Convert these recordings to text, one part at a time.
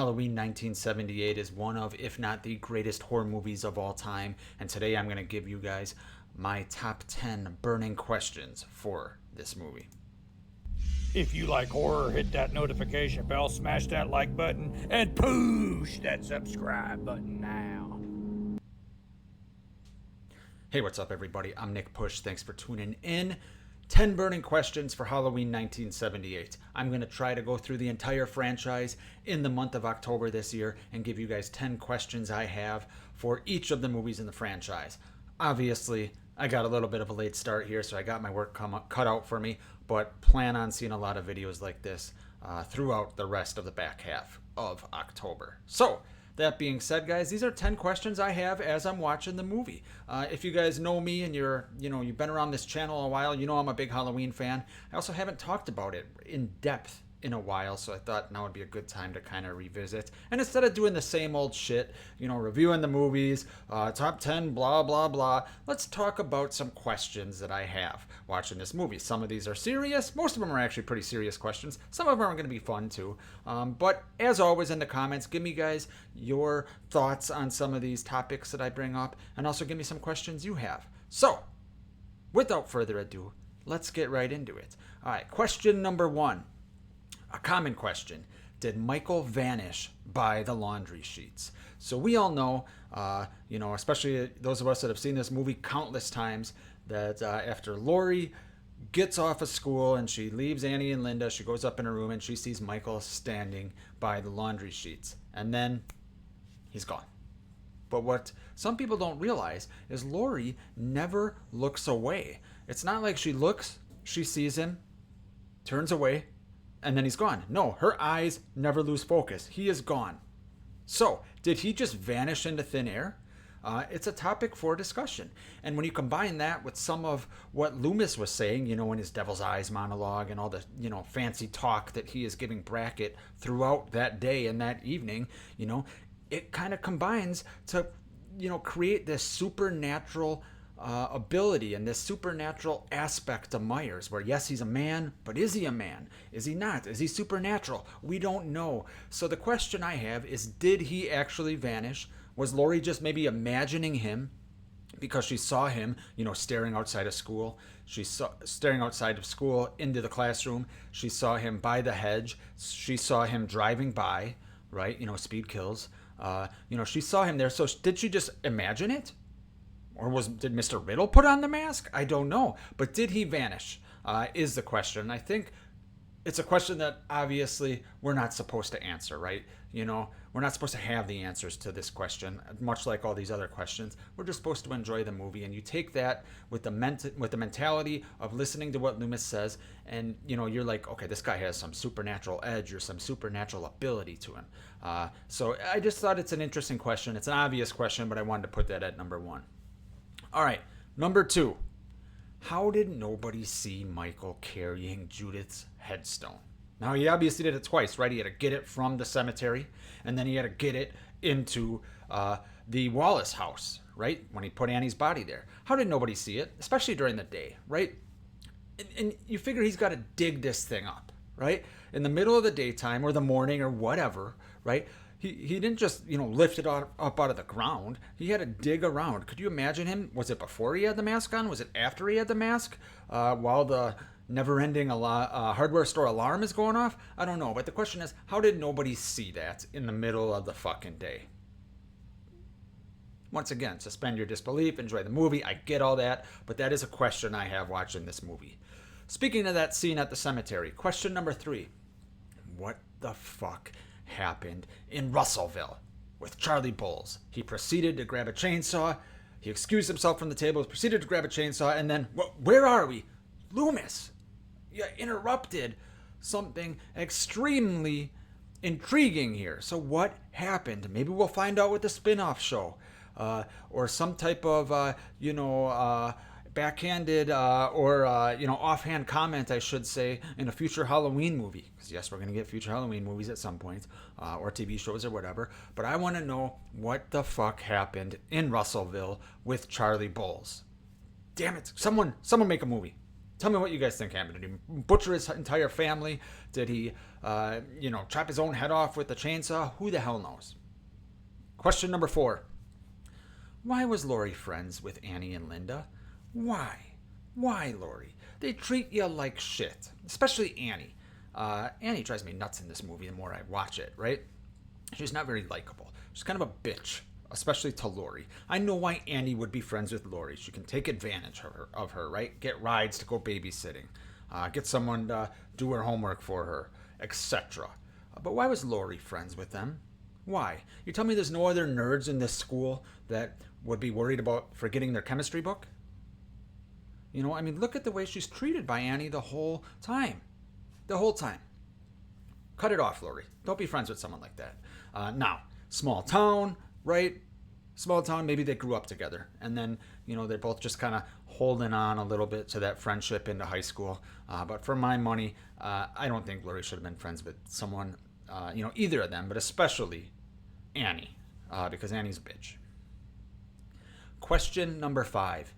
Halloween 1978 is one of, if not the greatest horror movies of all time. And today I'm going to give you guys my top 10 burning questions for this movie. If you like horror, hit that notification bell, smash that like button, and push that subscribe button now. Hey, what's up, everybody? I'm Nick Push. Thanks for tuning in. 10 burning questions for Halloween 1978. I'm going to try to go through the entire franchise in the month of October this year and give you guys 10 questions I have for each of the movies in the franchise. Obviously, I got a little bit of a late start here, so I got my work cut out for me, but plan on seeing a lot of videos like this throughout the rest of the back half of October. So, that being said, guys, these are 10 questions I have as I'm watching the movie. If you guys know me and you've been around this channel a while, you know I'm a big Halloween fan. I also haven't talked about it in depth in a while, so I thought now would be a good time to kind of revisit. And instead of doing the same old shit, reviewing the movies, top 10, blah, blah, blah, let's talk about some questions that I have watching this movie. Some of these are serious. Most of them are actually pretty serious questions. Some of them are going to be fun too. But as always in the comments, give me guys your thoughts on some of these topics that I bring up, and also give me some questions you have. So, without further ado, let's get right into it. All right, question number 1. A common question: did Michael vanish by the laundry sheets? So we all know, especially those of us that have seen this movie countless times, that after Laurie gets off of school and she leaves Annie and Linda, she goes up in her room and she sees Michael standing by the laundry sheets. And then he's gone. But what some people don't realize is Laurie never looks away. It's not like she looks, she sees him, turns away, and then he's gone. No, her eyes never lose focus. He is gone. So, did he just vanish into thin air? It's a topic for discussion. And when you combine that with some of what Loomis was saying, in his Devil's Eyes monologue and all the, fancy talk that he is giving Brackett throughout that day and that evening, it kind of combines to, create this supernatural ability and this supernatural aspect of Myers, where yes, he's a man, but is he a man? Is he not? Is he supernatural? We don't know. So the question I have is, did he actually vanish? Was Laurie just maybe imagining him because she saw him, staring outside of school? She saw staring outside of school into the classroom. She saw him by the hedge. She saw him driving by, right? Speed kills. She saw him there. So did she just imagine it? Or did Mr. Riddle put on the mask? I don't know. But did he vanish is the question. I think it's a question that obviously we're not supposed to answer, right? We're not supposed to have the answers to this question, much like all these other questions. We're just supposed to enjoy the movie. And you take that with the mentality of listening to what Loomis says, and you're like, okay, this guy has some supernatural edge or some supernatural ability to him. So I just thought it's an interesting question. It's an obvious question, but I wanted to put that at number 1. All right, number 2. How did nobody see Michael carrying Judith's headstone? Now, he obviously did it twice, right? He had to get it from the cemetery, and then he had to get it into the Wallace house, right? When he put Annie's body there. How did nobody see it? Especially during the day, right? And you figure he's got to dig this thing up, right? In the middle of the daytime or the morning or whatever, right? He didn't just, lift it up out of the ground. He had to dig around. Could you imagine him? Was it before he had the mask on? Was it after he had the mask? While the never-ending hardware store alarm is going off? I don't know. But the question is, how did nobody see that in the middle of the fucking day? Once again, suspend your disbelief. Enjoy the movie. I get all that. But that is a question I have watching this movie. Speaking of that scene at the cemetery, question number 3. What the fuck happened in Russellville with Charlie Bowles? He proceeded to grab a chainsaw. He excused himself from the table, proceeded to grab a chainsaw, and then, where are we? Loomis, you interrupted something extremely intriguing here. So what happened? Maybe we'll find out with the spin-off show, or some type of, backhanded or offhand comment, I should say, in a future Halloween movie. Because yes, we're going to get future Halloween movies at some point, or TV shows or whatever. But I want to know what the fuck happened in Russellville with Charlie Bowles. Damn it! Someone make a movie. Tell me what you guys think happened. Did he butcher his entire family? Did he, chop his own head off with a chainsaw? Who the hell knows? Question number 4. Why was Laurie friends with Annie and Linda? Why? Why, Laurie? They treat you like shit, especially Annie. Annie drives me nuts in this movie the more I watch it, right? She's not very likable. She's kind of a bitch, especially to Laurie. I know why Annie would be friends with Laurie. She can take advantage of her, right? Get rides to go babysitting, get someone to do her homework for her, etc. But why was Laurie friends with them? Why? You tell me there's no other nerds in this school that would be worried about forgetting their chemistry book? Look at the way she's treated by Annie the whole time. The whole time. Cut it off, Laurie. Don't be friends with someone like that. Now, small town, right? Small town, maybe they grew up together. And then, they're both just kind of holding on a little bit to that friendship into high school. But for my money, I don't think Laurie should have been friends with someone, either of them, but especially Annie, because Annie's a bitch. Question number 5.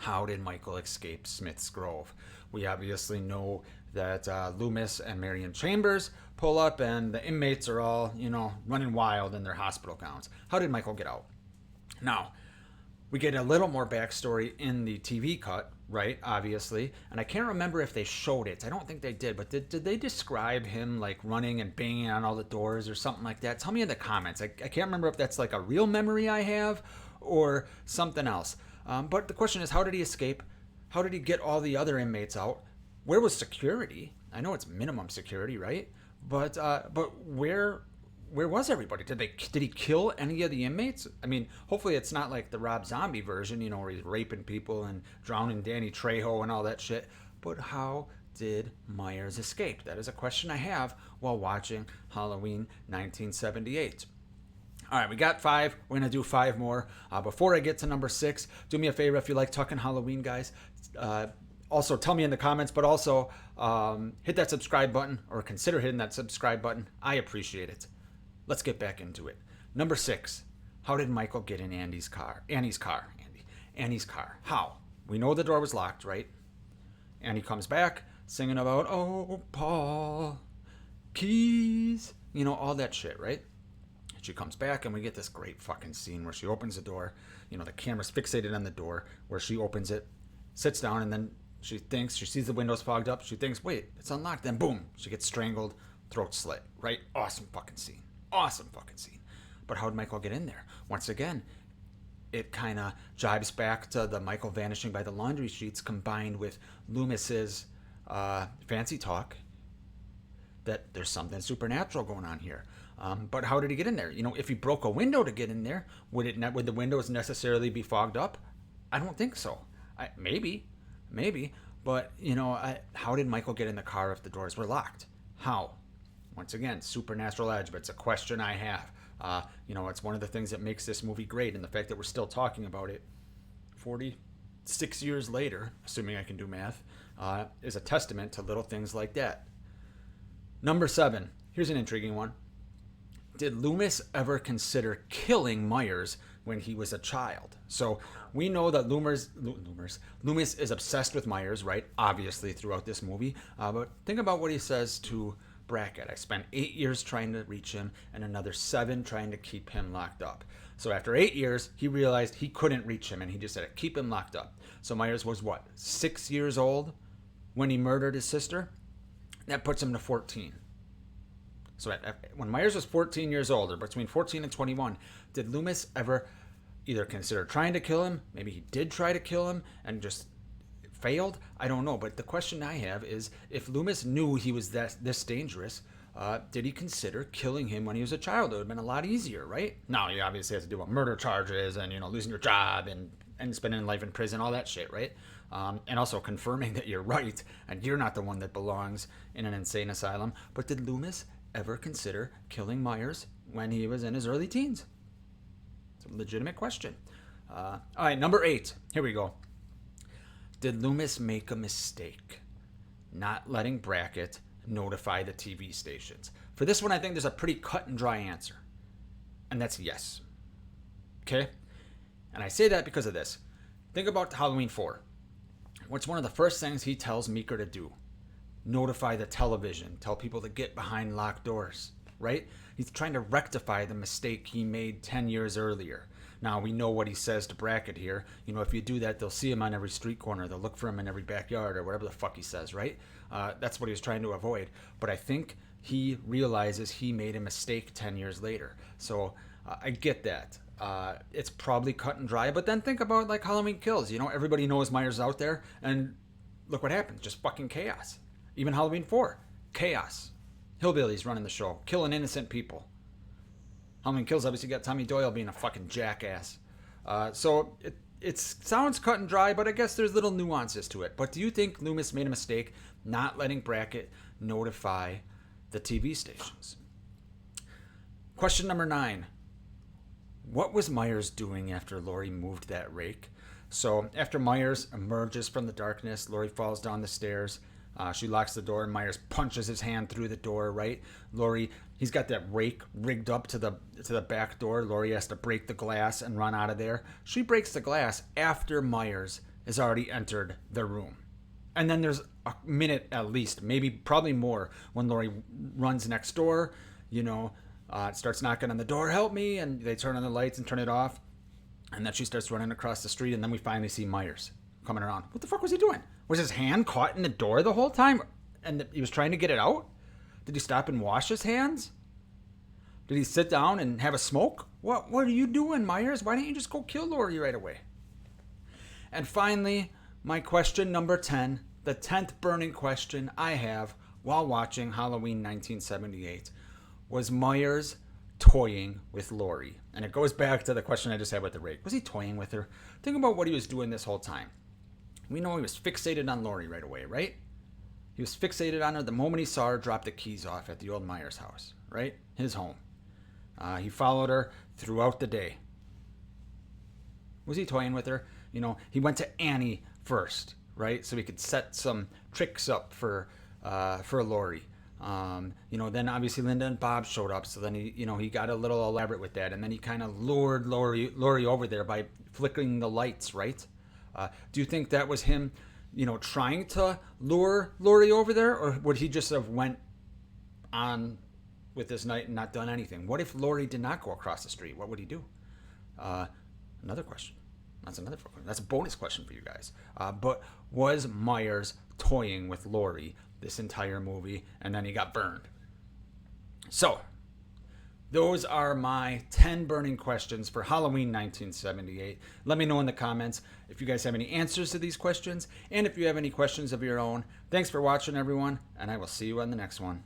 How did Michael escape Smith's Grove? We obviously know that Loomis and Marion Chambers pull up and the inmates are all, running wild in their hospital gowns. How did Michael get out? Now, we get a little more backstory in the TV cut, right? Obviously. And I can't remember if they showed it. I don't think they did. But did they describe him like running and banging on all the doors or something like that? Tell me in the comments. I can't remember if that's like a real memory I have or something else. But the question is, how did he escape? How did he get all the other inmates out? Where was security? I know it's minimum security, right? But where was everybody? Did he kill any of the inmates? Hopefully it's not like the Rob Zombie version, where he's raping people and drowning Danny Trejo and all that shit. But how did Myers escape? That is a question I have while watching Halloween 1978. All right, we got 5. We're going to do 5 more. Before I get to number 6, do me a favor if you like talking Halloween, guys. Also, tell me in the comments, but also hit that subscribe button or consider hitting that subscribe button. I appreciate it. Let's get back into it. Number 6, how did Michael get in Annie's car? Annie's car. How? We know the door was locked, right? Annie comes back singing about, oh, Paul, keys, all that shit, right? She comes back and we get this great fucking scene where she opens the door. The camera's fixated on the door where she opens it, sits down, and then she sees the windows fogged up. She thinks, wait, it's unlocked. Then boom, she gets strangled, throat slit, right? Awesome fucking scene. But how did Michael get in there? Once again, it kind of jibes back to the Michael vanishing by the laundry sheets combined with Loomis's fancy talk that there's something supernatural going on here. But how did he get in there? If he broke a window to get in there, would the windows necessarily be fogged up? I don't think so. Maybe. But, how did Michael get in the car if the doors were locked? How? Once again, supernatural edge, but it's a question I have. It's one of the things that makes this movie great, and the fact that we're still talking about it 46 years later, assuming I can do math, is a testament to little things like that. Number 7. Here's an intriguing one. Did Loomis ever consider killing Myers when he was a child? So we know that Loomis is obsessed with Myers, right? Obviously throughout this movie. But think about what he says to Brackett. I spent 8 years trying to reach him and another 7 trying to keep him locked up. So after 8 years, he realized he couldn't reach him and he just said, keep him locked up. So Myers was 6 years old when he murdered his sister? That puts him to 14. So when Myers was 14 years old, or between 14 and 21, did Loomis ever either consider trying to kill him? Maybe he did try to kill him and just failed? I don't know. But the question I have is, if Loomis knew he was this dangerous, did he consider killing him when he was a child? It would have been a lot easier, right? Now, you obviously have to deal with murder charges and, losing your job and spending life in prison, all that shit, right? And also confirming that you're right and you're not the one that belongs in an insane asylum. But did Loomis ever consider killing Myers when he was in his early teens? It's a legitimate question. All right, number 8. Here we go. Did Loomis make a mistake not letting Brackett notify the TV stations? For this one, I think there's a pretty cut and dry answer, and that's yes. Okay? And I say that because of this. Think about Halloween 4. What's one of the first things he tells Meeker to do? Notify the television, tell people to get behind locked doors, right? He's trying to rectify the mistake he made 10 years earlier. Now, we know what he says to Brackett here. You know, if you do that, they'll see him on every street corner. They'll look for him in every backyard or whatever the fuck he says, right? That's what he was trying to avoid. But I think he realizes he made a mistake 10 years later. So I get that. It's probably cut and dry. But then think about like Halloween Kills. You know, everybody knows Myers out there. And look what happened. Just fucking chaos. Even Halloween 4. Chaos. Hillbillies running the show. Killing innocent people. Halloween Kills obviously got Tommy Doyle being a fucking jackass. So it sounds cut and dry, but I guess there's little nuances to it. But do you think Loomis made a mistake not letting Brackett notify the TV stations? Question number 9. What was Myers doing after Laurie moved that rake? So after Myers emerges from the darkness, Laurie falls down the stairs. She locks the door and Myers punches his hand through the door, right? Laurie, he's got that rake rigged up to the back door. Laurie has to break the glass and run out of there. She breaks the glass after Myers has already entered the room. And then there's a minute at least, maybe probably more, when Laurie runs next door, you know, starts knocking on the door, help me, and they turn on the lights and turn it off. And then she starts running across the street, and then we finally see Myers coming around. What the fuck was he doing? Was his hand caught in the door the whole time? And he was trying to get it out? Did he stop and wash his hands? Did he sit down and have a smoke? What are you doing, Myers? Why didn't you just go kill Laurie right away? And finally, my question number 10, the 10th burning question I have while watching Halloween 1978. Was Myers toying with Laurie? And it goes back to the question I just had with the rake. Was he toying with her? Think about what he was doing this whole time. We know he was fixated on Laurie right away, right? He was fixated on her the moment he saw her drop the keys off at the old Myers house, right? His home. He followed her throughout the day. Was he toying with her? You know, he went to Annie first, right? So he could set some tricks up for Laurie. You know, then obviously Linda and Bob showed up, so then he got a little elaborate with that, and then he kind of lured Laurie over there by flickering the lights, right? Do you think that was him, you know, trying to lure Laurie over there, or would he just have went on with this night and not done anything? What if Laurie did not go across the street? What would he do? Another question. That's a bonus question for you guys. But was Myers toying with Laurie this entire movie, and then he got burned? So, those are my 10 burning questions for Halloween 1978. Let me know in the comments if you guys have any answers to these questions, and if you have any questions of your own. Thanks for watching, everyone, and I will see you on the next one.